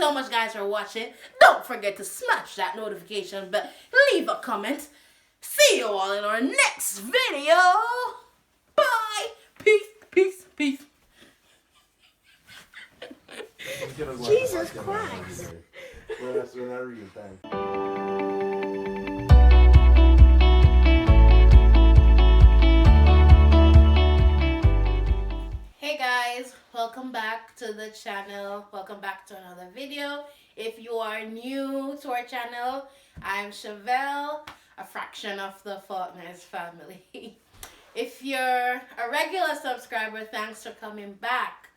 so much, guys, for watching. Don't forget to smash that notification bell. Leave a comment. See you all in our next video. Bye. Peace, peace, peace. Jesus Christ. Well, that's when I read time. Hey guys, welcome back to the channel. Welcome back to another video. If you are new to our channel, I'm Chevelle, a fraction of the Faulkners family. If you're a regular subscriber, thanks for coming back.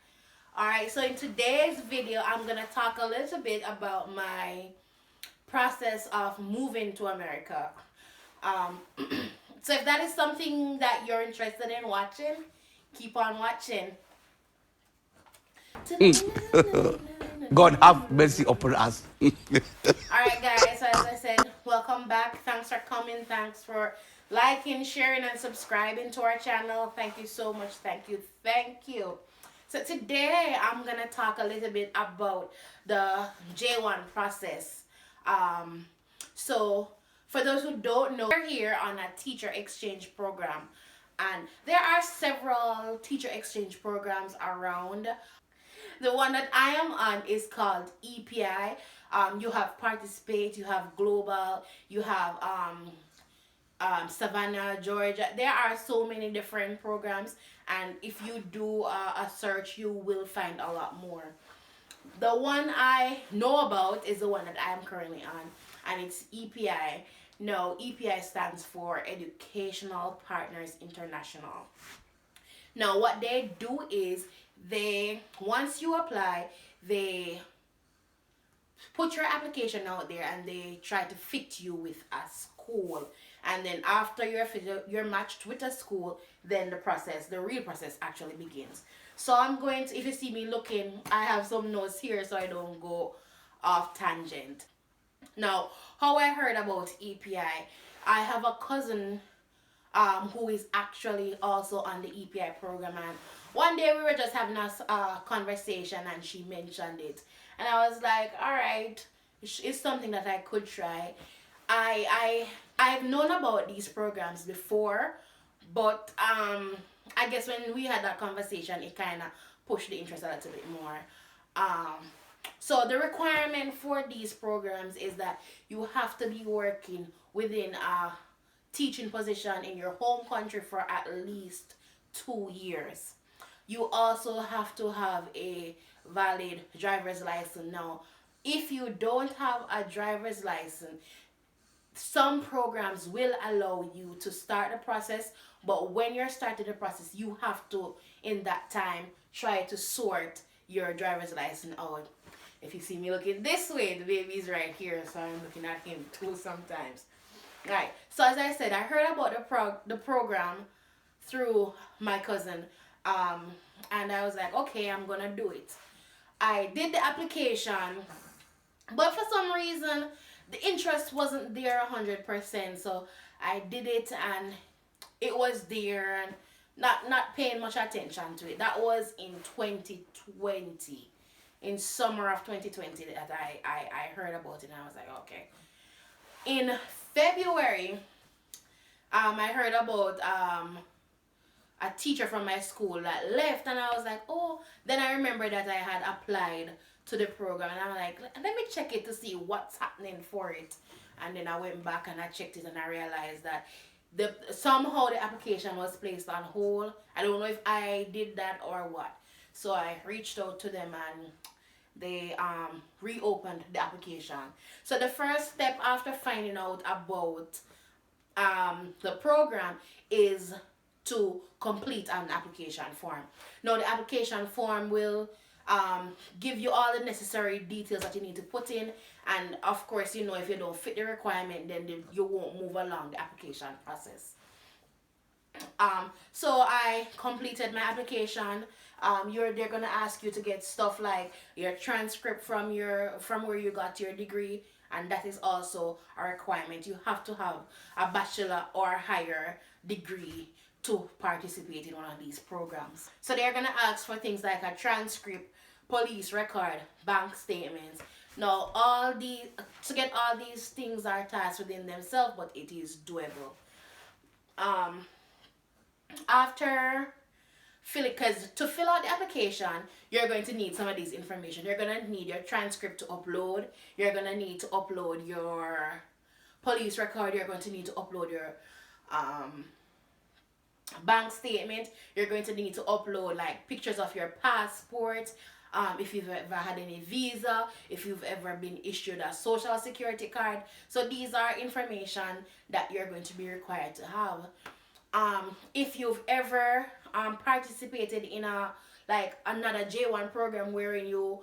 Alright, so in today's video, I'm going to talk a little bit about my process of moving to America. So if that is something that you're interested in watching, keep on watching. God have mercy upon us. Alright guys, so as I said, welcome back. Thanks for coming. Thanks for liking, sharing, and subscribing to our channel. Thank you so much. Thank you. Thank you. So today I'm going to talk a little bit about the J1 process. So for those who don't know, we're here on a teacher exchange program. And there are several teacher exchange programs around. The one that I am on is called EPI. You have Participate, you have Global, you have Savannah, Georgia. There are so many different programs, and if you do a search, you will find a lot more. The one I know about is the one that I am currently on, and it's EPI. No, EPI stands for Educational Partners International. Now, what they do is once you apply, they put your application out there and they try to fit you with a school. And then after you're matched with a school, then the real process actually begins. So I'm going to, if you see me looking, I have some notes here so I don't go off tangent. Now, how I heard about EPI, I have a cousin who is actually also on the EPI program, and one day we were just having a conversation and she mentioned it, and I was like, all right, it's something that I could try. I've known about these programs before, but I guess when we had that conversation, it kind of pushed the interest a little bit more. So the requirement for these programs is that you have to be working within a teaching position in your home country for at least 2 years. You also have to have a valid driver's license. Now, if you don't have a driver's license, some programs will allow you to start the process, but when you're starting the process, you have to, in that time, try to sort your driver's license out. If you see me looking this way, the baby's right here, so I'm looking at him too sometimes. Right, so as I said, I heard about the program through my cousin, and I was like, okay, I'm gonna do it. I did the application, but for some reason, the interest wasn't there 100%, so I did it and it was there and not paying much attention to it. That was in 2020. In summer of 2020 that I heard about it, and I was like, okay. In February, I heard about a teacher from my school that left, and I was like, oh. Then I remember that I had applied to the program, and I'm like, let me check it to see what's happening for it. And then I went back and I checked it, and I realized that somehow the application was placed on hold. I don't know if I did that or what. So I reached out to them and they reopened the application. So the first step after finding out about the program is to complete an application form. Now the application form will give you all the necessary details that you need to put in, and of course, you know, if you don't fit the requirement, then you won't move along the application process. So I completed my application. They're gonna ask you to get stuff like your transcript from where you got your degree, and that is also a requirement. You have to have a bachelor or higher degree to participate in one of these programs. So they're gonna ask for things like a transcript, police record, bank statements, Now, all these to get all these things are tasks within themselves, but it is doable. Um, after because to fill out the application, you're going to need some of these information. You're going to need your transcript to upload. You're going to need to upload your police record. You're going to need to upload your bank statement. You're going to need to upload like pictures of your passport, if you've ever had any visa, if you've ever been issued a social security card. So these are information that you're going to be required to have. If you've ever participated in a like another J1 program wherein you,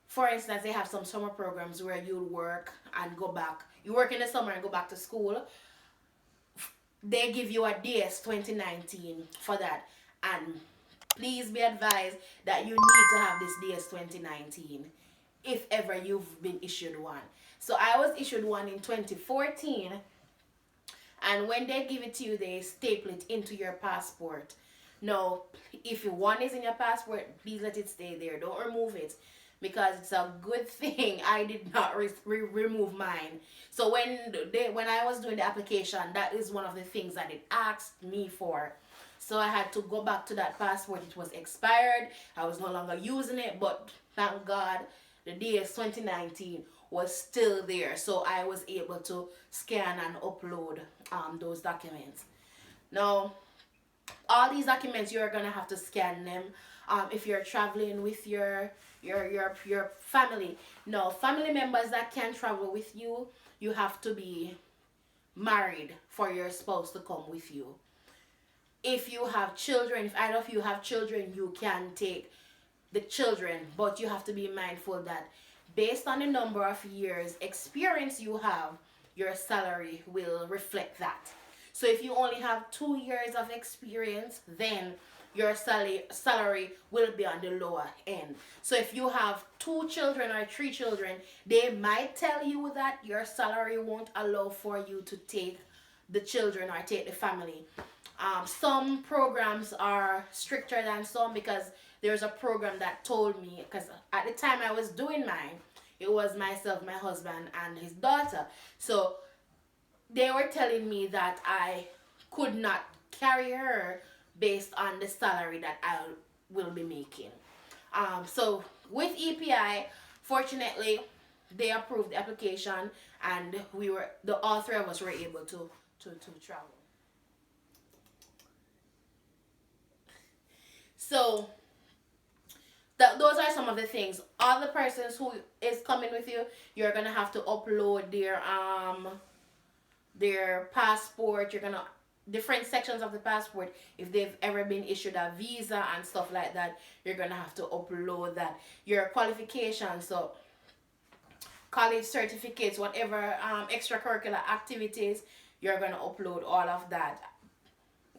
for instance, they have some summer programs where you work and go back. You work in the summer and go back to school. They give you a DS 2019 for that. And please be advised that you need to have this DS 2019 if ever you've been issued one. So I was issued one in 2014, and when they give it to you, they staple it into your passport. Now, if one is in your passport, please let it stay there. Don't remove it, because it's a good thing I did not remove mine. So when I was doing the application, that is one of the things that it asked me for. So I had to go back to that passport. It was expired. I was no longer using it, but thank God the DS 2019 was still there. So I was able to scan and upload those documents. Now, all these documents, you're gonna have to scan them if you're traveling with your family. No, family members that can travel with you, you have to be married for your spouse to come with you. If you have children, if either of you have children, you can take the children, but you have to be mindful that based on the number of years experience you have, your salary will reflect that. So if you only have 2 years of experience, then your salary will be on the lower end. So if you have 2 children or 3 children, they might tell you that your salary won't allow for you to take the children or take the family. Some programs are stricter than some, because there's a program that told me, because at the time I was doing mine, it was myself, my husband, and his daughter. So they were telling me that I could not carry her based on the salary that I will be making. So with EPI, fortunately, they approved the application, and all 3 of us were able to travel. So those are some of the things. All the persons who is coming with you, you're gonna have to upload their passport. You're gonna different sections of the passport. If they've ever been issued a visa and stuff like that, you're gonna have to upload that. Your qualifications, so college certificates, whatever extracurricular activities, you're gonna upload all of that.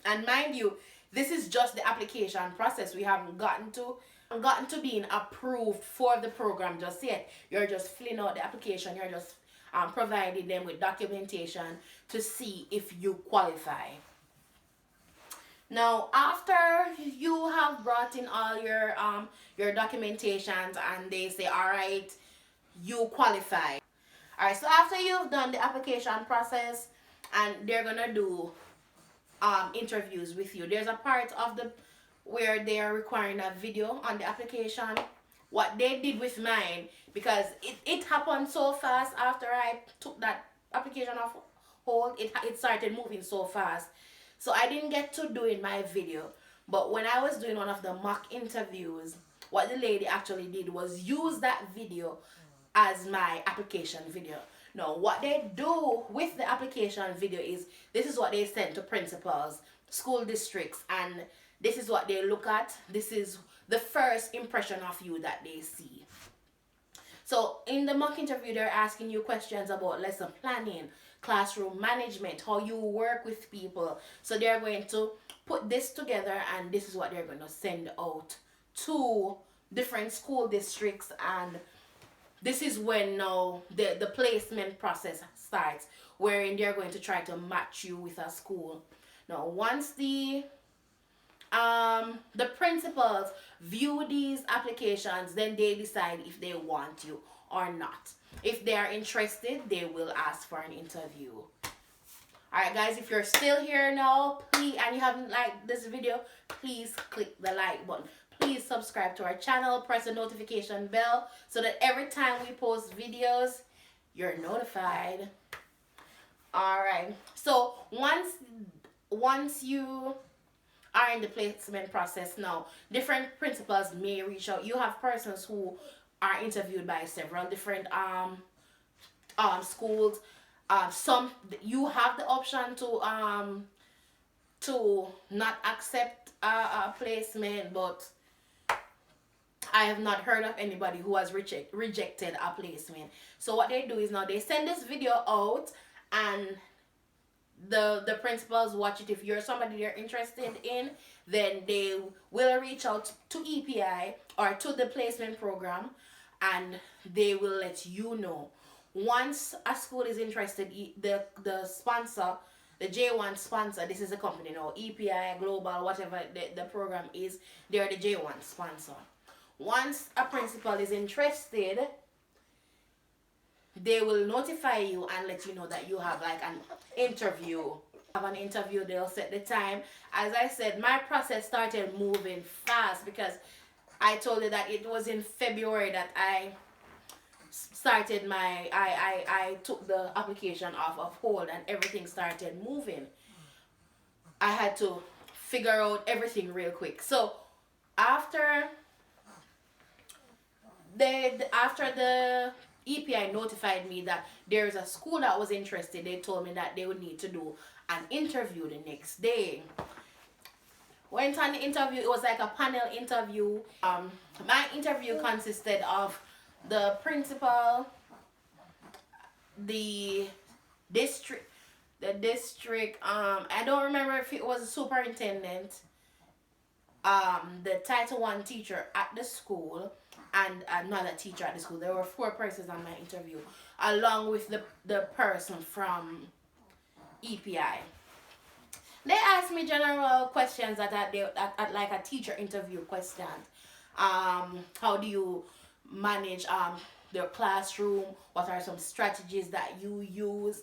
And mind you, this is just the application process. We haven't gotten to being approved for the program just yet. You're just filling out the application. You're just providing them with documentation to see if you qualify. Now, after you have brought in all your documentations and they say, all right, you qualify. All right, so after you've done the application process, and they're gonna do interviews with you. There's a part of where they are requiring a video on the application. What they did with mine, because it happened so fast after I took that application off hold, it started moving so fast. So I didn't get to do in my video. But when I was doing one of the mock interviews, what the lady actually did was use that video as my application video. Now, what they do with the application video is, this is what they send to principals, school districts, and this is what they look at. This is the first impression of you that they see. So in the mock interview, they're asking you questions about lesson planning, classroom management, how you work with people. So they're going to put this together, and this is what they're going to send out to different school districts. And this is when now the placement process starts, wherein they're going to try to match you with a school. Now, once the principals view these applications, then they decide if they want you or not. If they are interested, they will ask for an interview. Alright guys, if you're still here now, please, and you haven't liked this video, please click the like button. Please subscribe to our channel, press the notification bell so that every time we post videos, you're notified. Alright, so once you are in the placement process now, different principals may reach out. You have persons who are interviewed by several different schools. Some you have the option to not accept a placement, but I have not heard of anybody who has rejected a placement. So what they do is now they send this video out, and the principals watch it. If you're somebody they're interested in, then they will reach out to EPI or to the placement program, and they will let you know. Once a school is interested, the sponsor, the J1 sponsor, this is a company now, EPI, Global, whatever the program is, they're the J1 sponsor. Once a principal is interested, they will notify you and let you know that you have like an interview. Have an interview, they'll set the time. As I said, my process started moving fast because I told you that it was in February that I started I took the application off of hold and everything started moving. I had to figure out everything real quick. So after the EPI notified me that there is a school that was interested, they told me that they would need to do an interview the next day. Went on the interview. It was like a panel interview. My interview consisted of the principal, the district, I don't remember if it was a superintendent, the Title I teacher at the school, and another teacher at the school. There were 4 persons on my interview, along with the person from EPI. They asked me general questions at like a teacher interview question. How do you manage their classroom? What are some strategies that you use?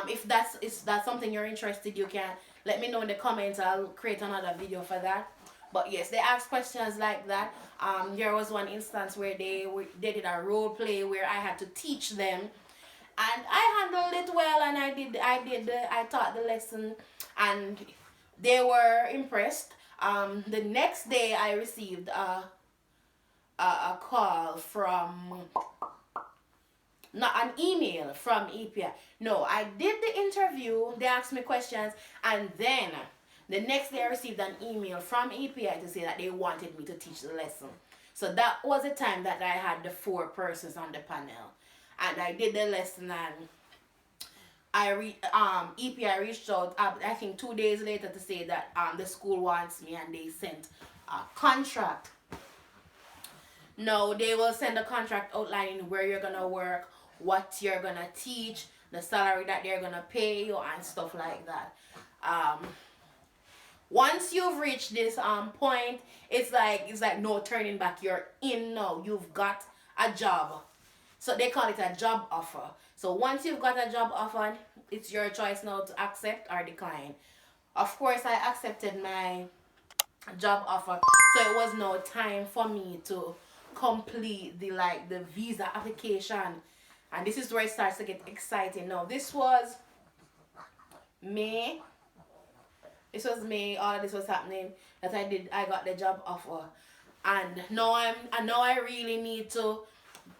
If that's something you're interested, you can let me know in the comments. I'll create another video for that. But yes, they asked questions like that. There was one instance where they did a role play where I had to teach them, and I handled it well, and I taught the lesson, and they were impressed. The next day I received a call from, not an email from EPI. No, I did the interview, they asked me questions, and then the next day I received an email from EPI to say that they wanted me to teach the lesson. So that was the time that I had the 4 persons on the panel, and I did the lesson, and EPI reached out, I think 2 days later, to say that the school wants me, and they sent a contract. No, they will send a contract outlining where you're gonna work, what you're gonna teach, the salary that they're gonna pay you, and stuff like that. Once you've reached this point, it's like no turning back. You're in now. You've got a job. So they call it a job offer. So once you've got a job offer, it's your choice now to accept or decline. Of course, I accepted my job offer, so it was no time for me to complete the visa application, and this is where it starts to get exciting. Now this was May. All of this was happening that I got the job offer, and now I really need to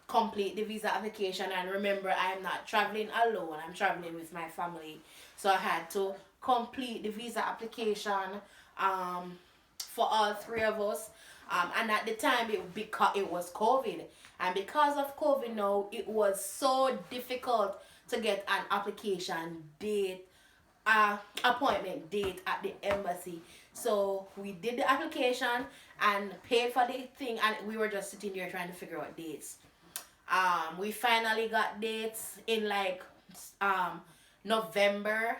complete the visa application. And remember, I'm not traveling alone, I'm traveling with my family, so I had to complete the visa application for all 3 of us. And at the time, because it was COVID, and because of COVID now, it was so difficult to get an application date, appointment date at the embassy. So we did the application and paid for the thing, and we were just sitting there trying to figure out dates. We finally got dates in November.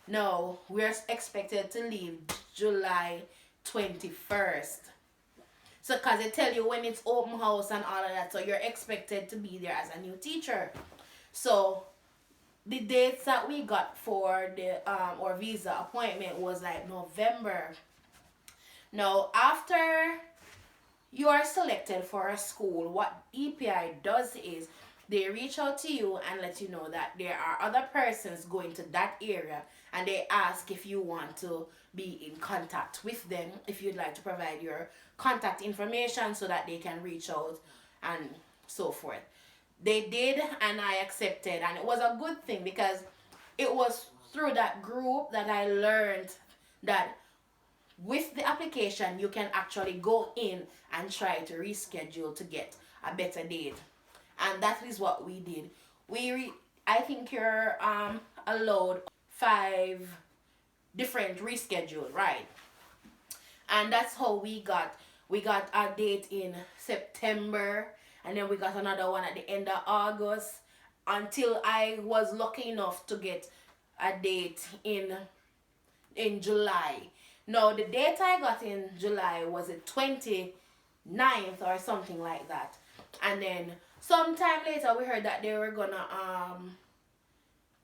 No, we're expected to leave July 21st. So, because they tell you when it's open house and all of that, so you're expected to be there as a new teacher. So, the dates that we got for the our visa appointment was like November. Now, after you are selected for a school, what EPI does is they reach out to you and let you know that there are other persons going to that area, and they ask if you want to be in contact with them, if you'd like to provide your contact information so that they can reach out and so forth. They did, and I accepted, and it was a good thing because it was through that group that I learned that with the application you can actually go in and try to reschedule to get a better date, and that is what we did. I think you're allowed 5 different reschedule, right? And that's how we got a date in September, and then we got another one at the end of August, until I was lucky enough to get a date in July. Now, the date I got in July was the 29th or something like that. And then sometime later we heard that they were gonna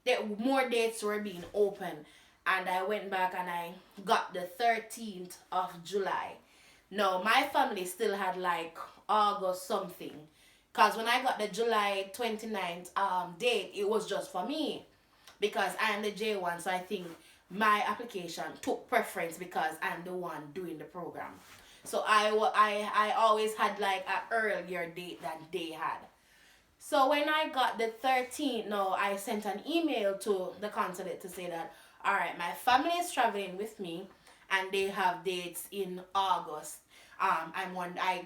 that more dates were being open, and I went back and I got the 13th of July. Now, my family still had like August something, because when I got the July 29th date, it was just for me, because I am the J1, so I think my application took preference because I'm the one doing the program. So I always had like an earlier date than they had. So when I got the 13th, now I sent an email to the consulate to say that, all right, my family is traveling with me and they have dates in August. I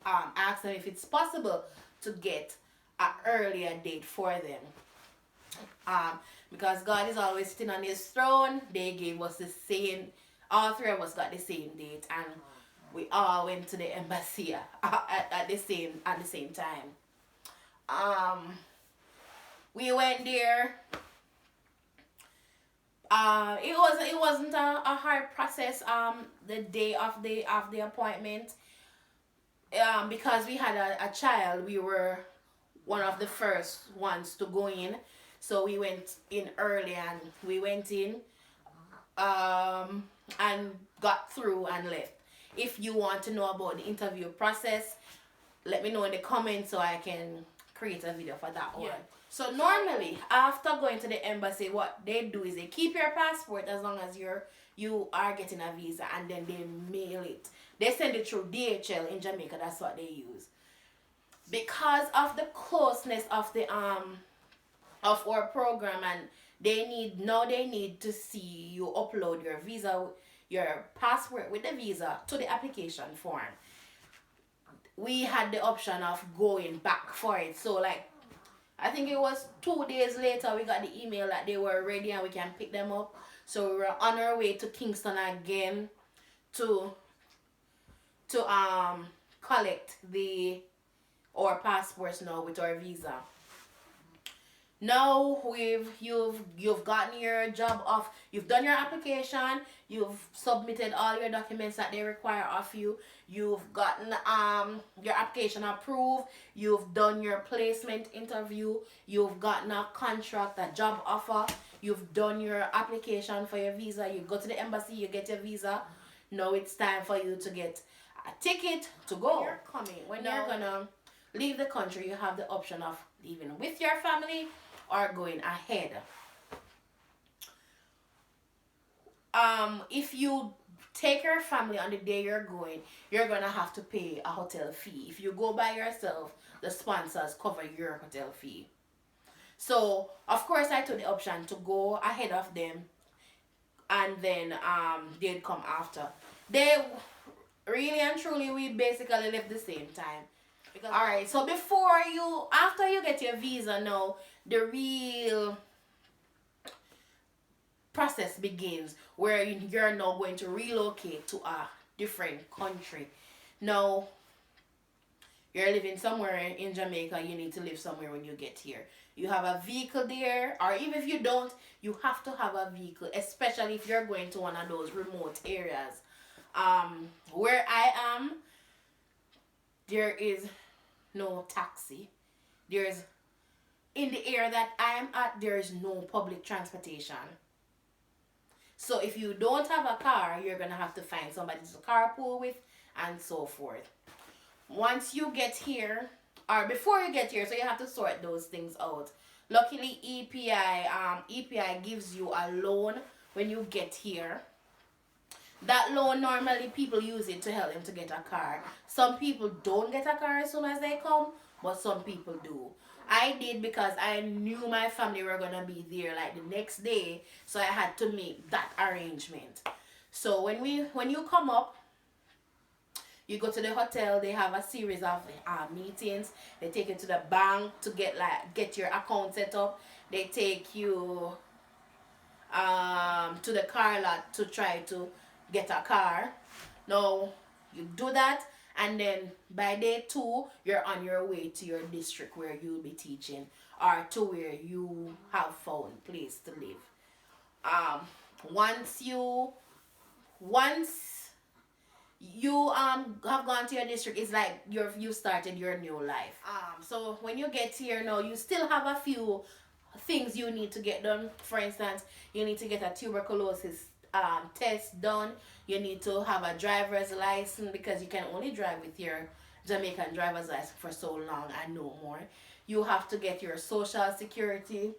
asked them if it's possible to get an earlier date for them. Because God is always sitting on his throne, they gave us the same, all 3 of us got the same date, and we all went to the embassy at the same time. We went there. It wasn't a hard process the day of the appointment. Because we had a child, we were one of the first ones to go in. So we went in early, and we went in and got through and left. If you want to know about the interview process, let me know in the comments so I can create a video for that one. So normally, after going to the embassy, what they do is they keep your passport as long as you are getting a visa, and then they mail it. They send it through DHL in Jamaica. That's what they use. Because of the closeness of the of our program, and they need to see you upload your visa, your passport with the visa to the application form. We had the option of going back for it. So like, I think it was 2 days later we got the email that they were ready and we can pick them up. So we were on our way to Kingston again to collect our passports now with our visa. Now you've gotten your job off, you've done your application, you've submitted all your documents that they require of you, you've gotten your application approved, you've done your placement interview, you've gotten a contract, a job offer, you've done your application for your visa, you go to the embassy, you get your visa. Now it's time for you to get a ticket to go. When you're gonna leave the country, you have the option of leaving with your family or going ahead. If you take your family on the day you're going, you're gonna have to pay a hotel fee. If you go by yourself, the sponsors cover your hotel fee. So of course I took the option to go ahead of them, and then they'd come after. They really and truly, we basically left the same time. Alright, so after you get your visa now, the real process begins, where you're now going to relocate to a different country. Now, you're living somewhere in Jamaica, you need to live somewhere when you get here. You have a vehicle there, or even if you don't, you have to have a vehicle, especially if you're going to one of those remote areas. Where I am, there is no taxi. There's, in the area that I am at, there is no public transportation. So if you don't have a car, you're going to have to find somebody to carpool with and so forth. Once you get here, or before you get here, so you have to sort those things out. Luckily, EPI gives you a loan when you get here. That loan, normally people use it to help them to get a car. Some people don't get a car as soon as they come, but some people do. I did because I knew my family were going to be there like the next day, so I had to make that arrangement. So when you come up, you go to the hotel. They have a series of meetings. They take you to the bank to get your account set up. They take you to the car lot to try to get a car. Now you do that, and then by day 2 you're on your way to your district where you'll be teaching, or to where you have found place to live. Once you have gone to your district, it's like you started your new life. So when you get here now, you still have a few things you need to get done. For instance, you need to get a tuberculosis test done. You need to have a driver's license, because you can only drive with your Jamaican driver's license for so long and no more. You have to get your social security.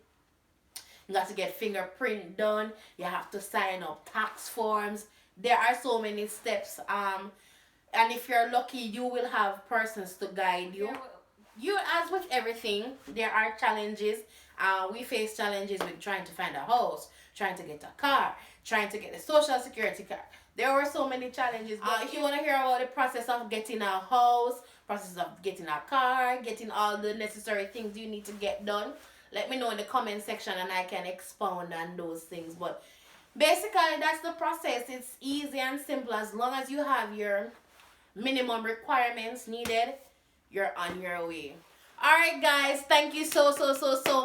You got to get fingerprint done. You have to sign up tax forms. There are so many steps. And if you're lucky, you will have persons to guide you. As with everything, there are challenges. We face challenges with trying to find a house, trying to get a car, trying to get a social security card. There were so many challenges. But if you want to hear about the process of getting a house, process of getting a car, getting all the necessary things you need to get done, let me know in the comment section and I can expound on those things. But basically, that's the process. It's easy and simple. As long as you have your minimum requirements needed, you're on your way. Alright guys, thank you so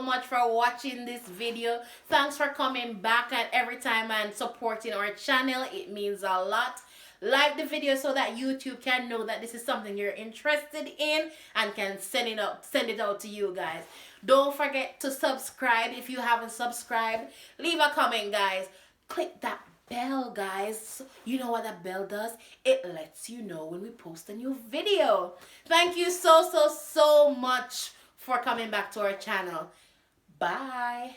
much for watching this video. Thanks for coming back and every time and supporting our channel. It means a lot. Like the video so that YouTube can know that this is something you're interested in and can send it out to you guys. Don't forget to subscribe if you haven't subscribed. Leave a comment, guys. Click that bell, guys. You know what that bell does? It lets you know when we post a new video. Thank you so much for coming back to our channel. Bye.